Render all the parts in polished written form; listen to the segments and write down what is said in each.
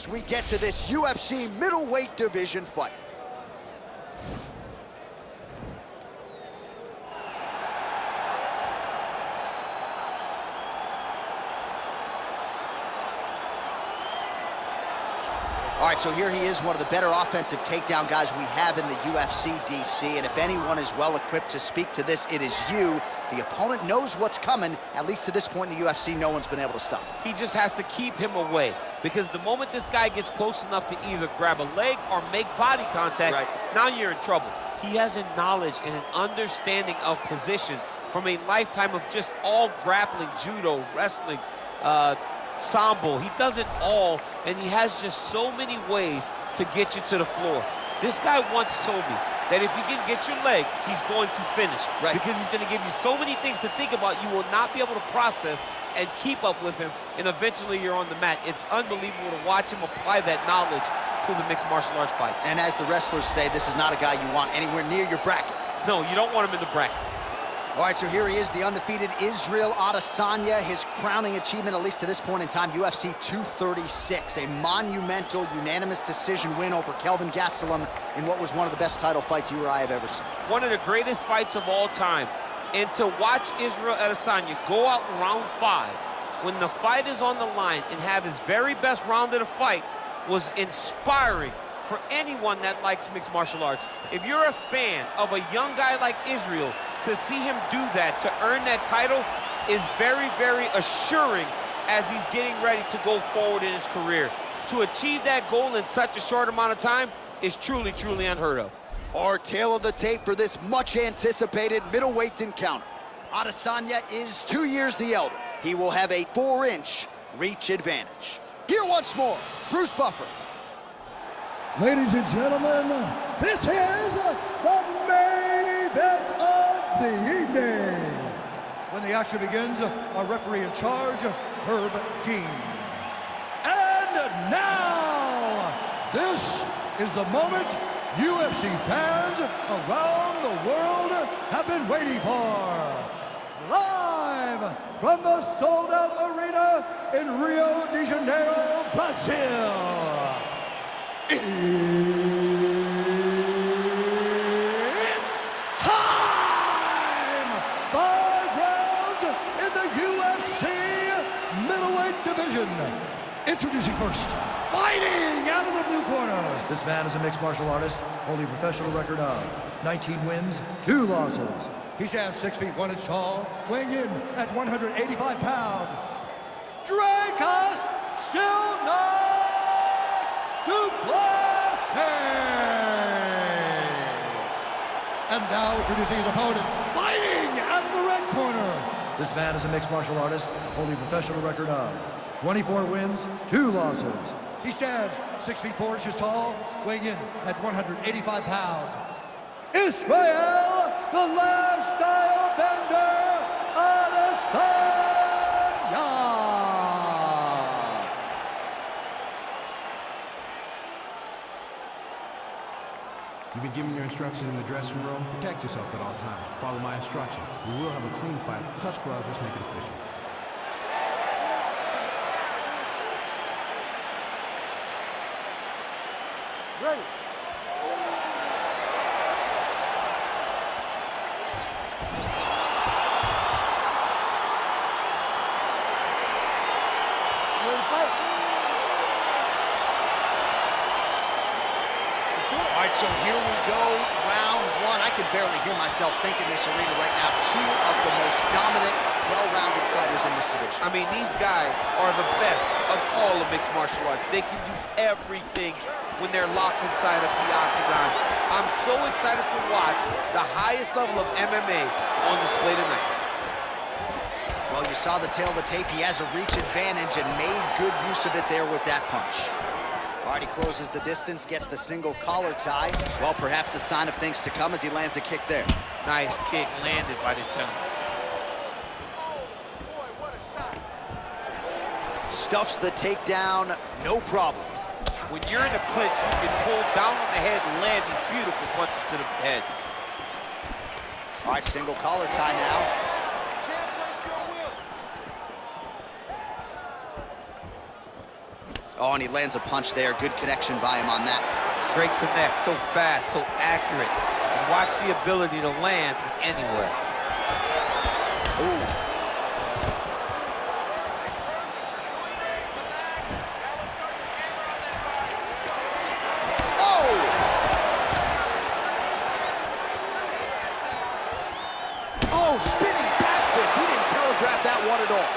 as we get to this UFC middleweight division fight. All right, so here he is, one of the better offensive takedown guys we have in the UFC, DC. And if anyone is well-equipped to speak to this, it is you. The opponent knows what's coming. At least to this point in the UFC, no one's been able to stop him. He just has to keep him away, because the moment this guy gets close enough to either grab a leg or make body contact, now you're in trouble. He has a knowledge and an understanding of position from a lifetime of just all grappling, judo, wrestling, sambo. He does it all, and he has just so many ways to get you to the floor. This guy once told me that if you can get your leg, he's going to finish. Because he's going to give you so many things to think about, you will not be able to process and keep up with him, and eventually you're on the mat. It's unbelievable to watch him apply that knowledge to the mixed martial arts fights. And as the wrestlers say, this is not a guy you want anywhere near your bracket. No, you don't want him in the bracket. All right, so here he is, the undefeated Israel Adesanya. His crowning achievement, at least to this point in time, UFC 236, a monumental, unanimous decision win over Kelvin Gastelum in what was one of the best title fights you or I have ever seen. One of the greatest fights of all time. And to watch Israel Adesanya go out in round 5, when the fight is on the line, and have his very best round of the fight, was inspiring for anyone that likes mixed martial arts. If you're a fan of a young guy like Israel, to see him do that, to earn that title, is very, very assuring as he's getting ready to go forward in his career. To achieve that goal in such a short amount of time is truly, truly unheard of. Our tale of the tape for this much-anticipated middleweight encounter. Adesanya is 2 years the elder. He will have a 4-inch reach advantage. Here once more, Bruce Buffer. Ladies and gentlemen, this is the main event of the evening. When the action begins, our referee in charge, Herb Dean. And now, this is the moment UFC fans around the world have been waiting for. Live from the sold-out arena in Rio de Janeiro, Brazil. It's time! 5 rounds in the UFC middleweight division. Introducing first, fighting out of the blue corner. This man is a mixed martial artist, holding a professional record of 19 wins, 2 losses. He stands 6 feet 1 inch tall, weighing in at 185 pounds. Dricus Du Plessis! And now introducing his opponent, fighting out of the red corner. This man is a mixed martial artist, holding a professional record of 24 wins, 2 losses. He stands 6 feet 4 inches tall, weighing in at 185 pounds. Israel, the lifestyle bender, Adesanya! You've been given your instructions in the dressing room. Protect yourself at all times. Follow my instructions. We will have a clean fight. Touch gloves, let's make it official. Ready. All right, so here we go, round 1. I can barely hear myself think in this arena right now. 2 of the most dominant, well-rounded fighters in this division. I mean, these guys are the best of all of mixed martial arts. They can do everything when they're locked inside of the octagon. I'm so excited to watch the highest level of MMA on display tonight. Well, you saw the tail of the tape. He has a reach advantage and made good use of it there with that punch. All right, he closes the distance, gets the single collar tie. Well, perhaps a sign of things to come as he lands a kick there. Nice kick landed by this gentleman. Stuffs the takedown, no problem. When you're in a clinch, you can pull down on the head and land these beautiful punches to the head. All right, single collar tie now. Oh, and he lands a punch there. Good connection by him on that. Great connect, so fast, so accurate. And watch the ability to land from anywhere. Ooh. Oh, spinning back fist. He didn't telegraph that one at all.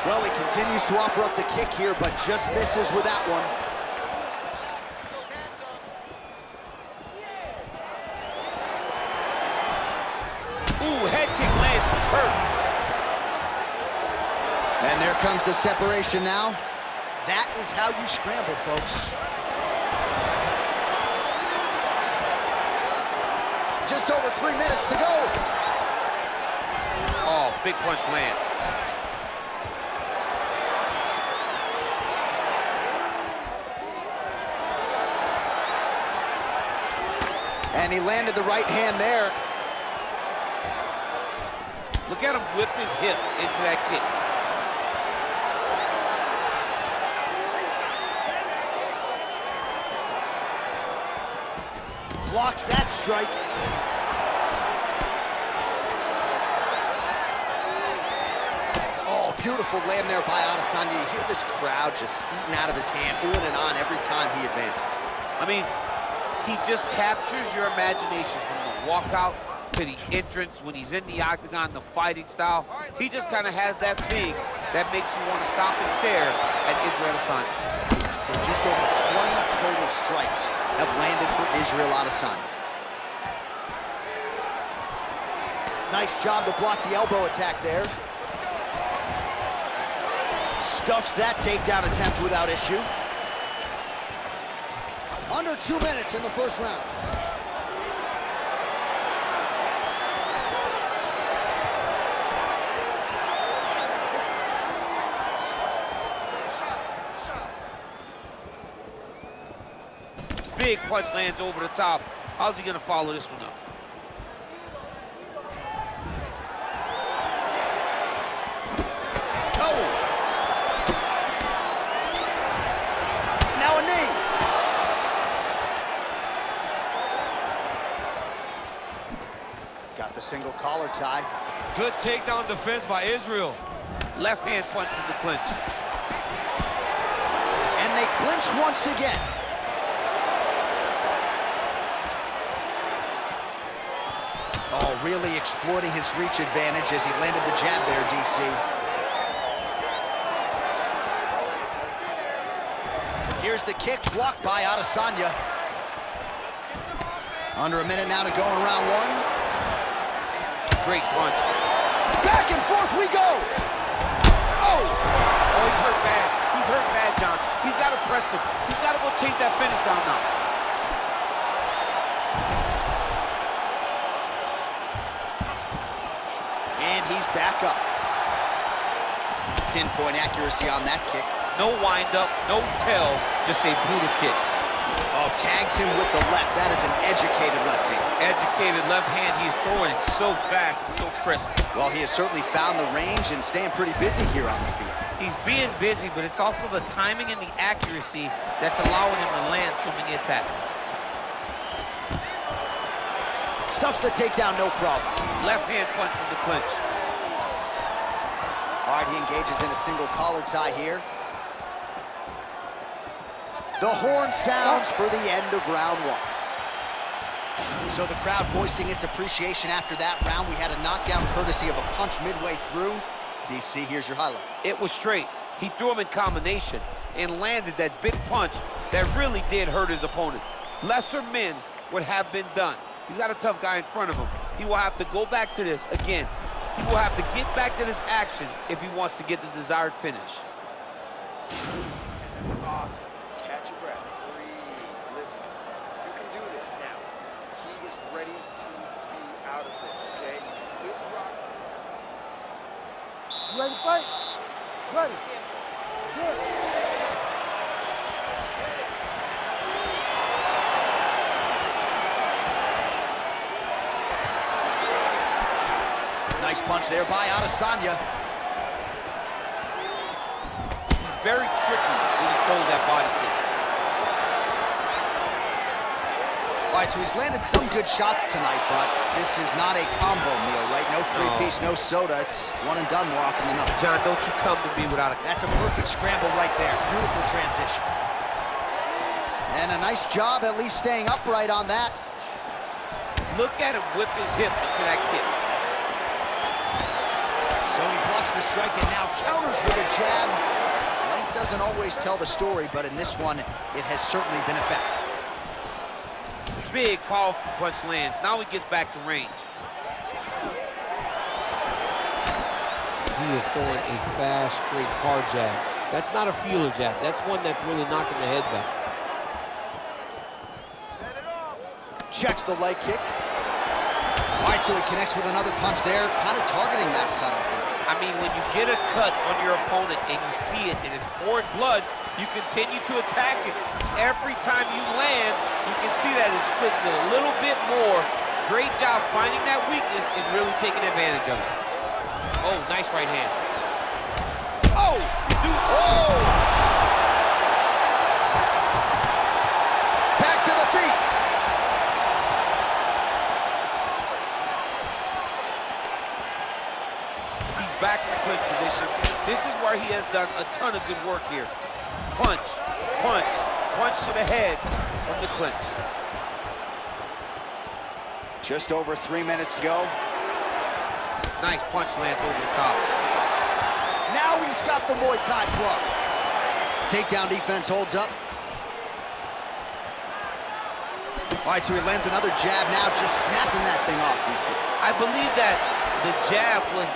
Well, he continues to offer up the kick here, but just misses with that one. Ooh, head kick lands, was hurt. And there comes the separation now. That is how you scramble, folks. Just over 3 minutes to go. Oh, big punch land. And he landed the right hand there. Look at him whip his hip into that kick. Blocks that strike. Oh, beautiful land there by Adesanya. You hear this crowd just eating out of his hand, oohing and on every time he advances. I mean, he just captures your imagination from the walkout to the entrance when he's in the octagon, the fighting style. He just kind of has that thing that makes you want to stop and stare at Israel Adesanya. So just over 20 total strikes have landed for Israel Adesanya. Nice job to block the elbow attack there. Stuffs that takedown attempt without issue. Under 2 minutes in the first round. Big punch lands over the top. How's he gonna follow this one up? Oh! Now a knee. Got the single collar tie. Good takedown defense by Israel. Left hand punch from the clinch. And they clinch once again. Oh, really exploiting his reach advantage as he landed the jab there, DC. Here's the kick, blocked by Adesanya. Under a minute now to go in round one. Great punch. Back and forth we go. Oh! Oh, he's hurt bad. He's hurt bad, John. He's got to press him. He's got to go chase that finish down now. And he's back up. Pinpoint accuracy on that kick. No windup, no tail, just a brutal kick. Oh, tags him with the left. That is an educated left hand. Educated left hand, he's throwing it so fast and so crisp. Well, he has certainly found the range and staying pretty busy here on the field. He's being busy, but it's also the timing and the accuracy that's allowing him to land so many attacks. Stuffs the takedown, no problem. Left hand punch from the clinch. All right, he engages in a single collar tie here. The horn sounds for the end of round one. So the crowd voicing its appreciation after that round. We had a knockdown courtesy of a punch midway through. DC, here's your highlight. It was straight. He threw him in combination and landed that big punch that really did hurt his opponent. Lesser men would have been done. He's got a tough guy in front of him. He will have to go back to this again. He will have to get back to this action if he wants to get the desired finish. That was awesome. Catch your breath. Breathe. Listen. You can do this now. He is ready to be out of there, okay? You completely rock. You ready to fight? Ready. Good. Nice punch there by Adesanya. very tricky when he throws that body kick. All right, so he's landed some good shots tonight, but this is not a combo meal, right? No three-piece, no soda. It's one and done more often than not. John, don't you come to me without a... That's a perfect scramble right there. Beautiful transition. And a nice job at least staying upright on that. Look at him whip his hip into that kick. So he blocks the strike and now counters with a jab. Length doesn't always tell the story, but in this one, it has certainly been effective. Big, powerful punch lands. Now he gets back to range. He is throwing a fast, straight, hard jab. That's not a feeler jab. That's one that's really knocking the head back. Checks the leg kick. All right, so he connects with another punch there, kind of targeting that cut, I think. I mean, when you get a cut on your opponent and you see it and it's pouring blood, you continue to attack it. Every time you land, you can see that it splits it a little bit more. Great job finding that weakness and really taking advantage of it. Oh, nice right hand. Oh! Oh! Back to the feet. He's back in the clinch position. This is where he has done a ton of good work here. Punch, punch, punch to the head from the clinch. Just over 3 minutes to go. Nice punch lands over the top. Now he's got the Muay Thai plug. Takedown defense holds up. All right, so he lands another jab now, just snapping that thing off, DC. I believe that the jab was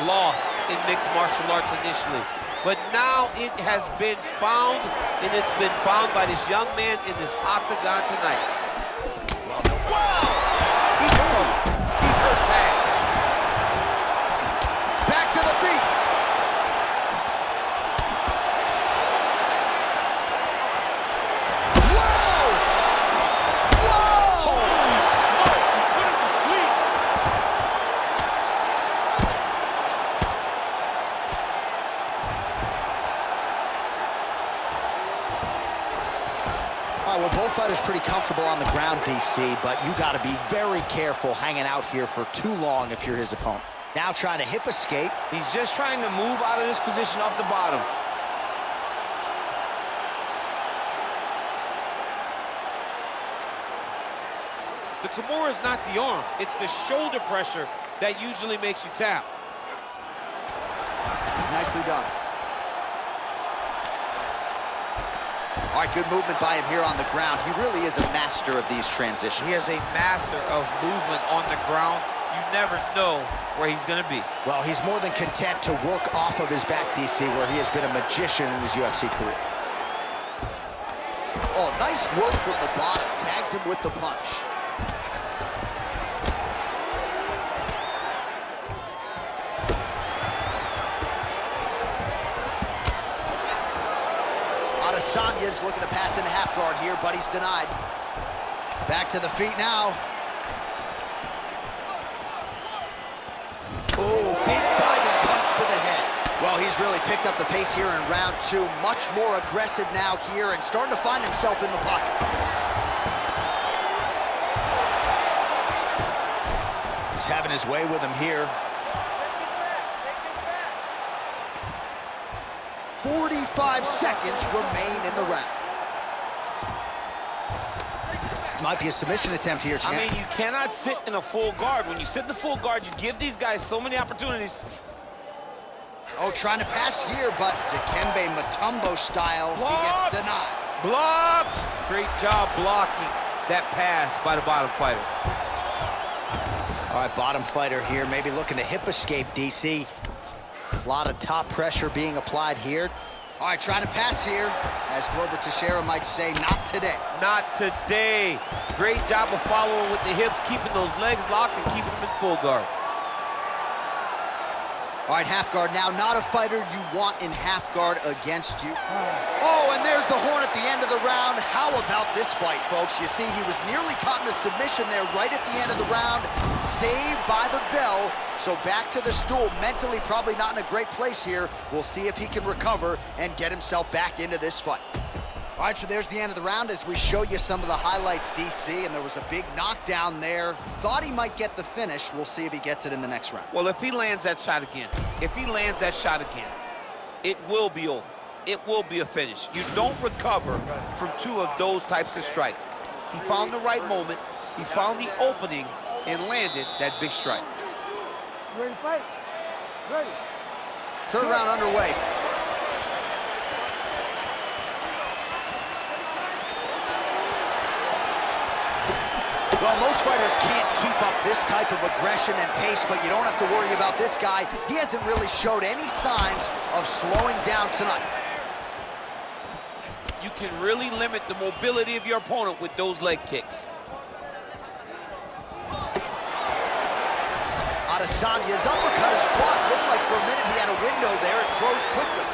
lost in mixed martial arts initially, but now it has been found, and it's been found by this young man in this octagon tonight. Wow! He's hurt. He's hurt bad. Back to the feet. Whoa! Whoa! Holy smoke, he put him to sleep. All right, well, both fighters pretty comfortable on the ground, DC, but you got to be very careful hanging out here for too long if you're his opponent. Now trying to hip escape. He's just trying to move out of this position off the bottom. The Kimura is not the arm. It's the shoulder pressure that usually makes you tap. Nicely done. All right, good movement by him here on the ground. He really is a master of these transitions. He is a master of movement on the ground. You never know where he's going to be. Well, he's more than content to work off of his back, DC, where he has been a magician in his UFC career. Oh, nice work from the bottom. Tags him with the punch. Adesanya's looking to pass into half guard here, but he's denied. Back to the feet now. Oh, big diving punch to the head. Well, he's really picked up the pace here in round two. Much more aggressive now here and starting to find himself in the pocket. He's having his way with him here. 45 seconds remain in the round. Might be a submission attempt here, champ. I mean, you cannot sit in a full guard. When you sit in the full guard, you give these guys so many opportunities. Oh, trying to pass here, but Dikembe Mutombo style, Block. he gets denied. Block! Great job blocking that pass by the bottom fighter. All right, bottom fighter here, maybe looking to hip escape, DC. A lot of top pressure being applied here. All right, trying to pass here. As Glover Teixeira might say, not today. Not today. Great job of following with the hips, keeping those legs locked and keeping them in full guard. All right, half guard now. Not a fighter you want in half guard against you. Oh, and there's the horn at the end of the round. How about this fight, folks? You see, he was nearly caught in a submission there right at the end of the round. Saved by the bell. So back to the stool. Mentally probably not in a great place here. We'll see if he can recover and get himself back into this fight. All right, so there's the end of the round as we show you some of the highlights, DC, and there was a big knockdown there. Thought he might get the finish. We'll see if he gets it in the next round. Well, if he lands that shot again, it will be over. It will be a finish. You don't recover from 2 of those types of strikes. He found the right moment, he found the opening, and landed that big strike. Ready to fight? Ready. Third round underway. Well, most fighters can't keep up this type of aggression and pace, but you don't have to worry about this guy. He hasn't really showed any signs of slowing down tonight. You can really limit the mobility of your opponent with those leg kicks. Adesanya's uppercut is blocked. Looked like for a minute he had a window there. It closed quickly.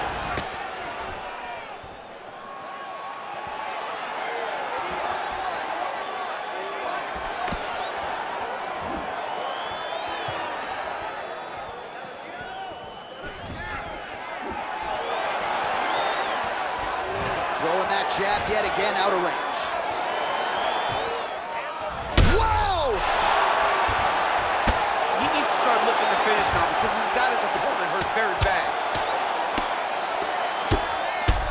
Throwing that jab yet again out of range. Whoa! He needs to start looking to finish now because he's got his opponent hurt very bad.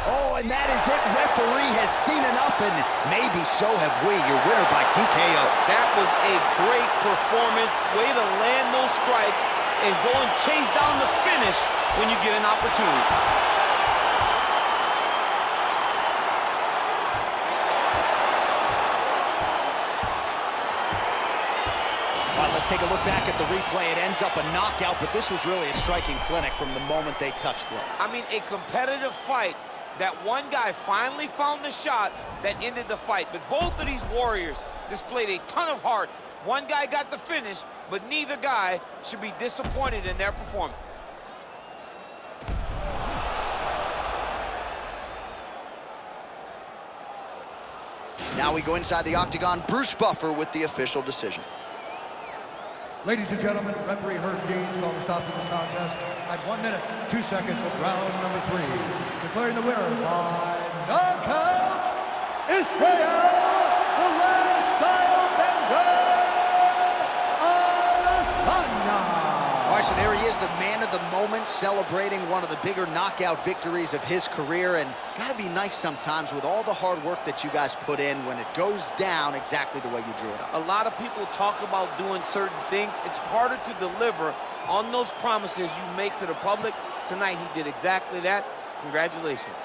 Oh, and that is it. Referee has seen enough, and maybe so have we. Your winner by TKO. That was a great performance. Way to land those strikes and go and chase down the finish when you get an opportunity. All right, let's take a look back at the replay. It ends up a knockout, but this was really a striking clinic from the moment they touched gloves. I mean, a competitive fight. That one guy finally found the shot that ended the fight. But both of these warriors displayed a ton of heart. One guy got the finish, but neither guy should be disappointed in their performance. Now we go inside the octagon. Bruce Buffer with the official decision. Ladies and gentlemen, referee Herb Dean's called a stop to this contest at 1 minute, 2 seconds of round number 3. Declaring the winner by knockout, Israel, the last style bender, Adesanya. All right, so there he is, the man of the moment, celebrating one of the bigger knockout victories of his career. And gotta be nice sometimes with all the hard work that you guys put in when it goes down exactly the way you drew it up. A lot of people talk about doing certain things. It's harder to deliver on those promises you make to the public. Tonight, he did exactly that. Congratulations.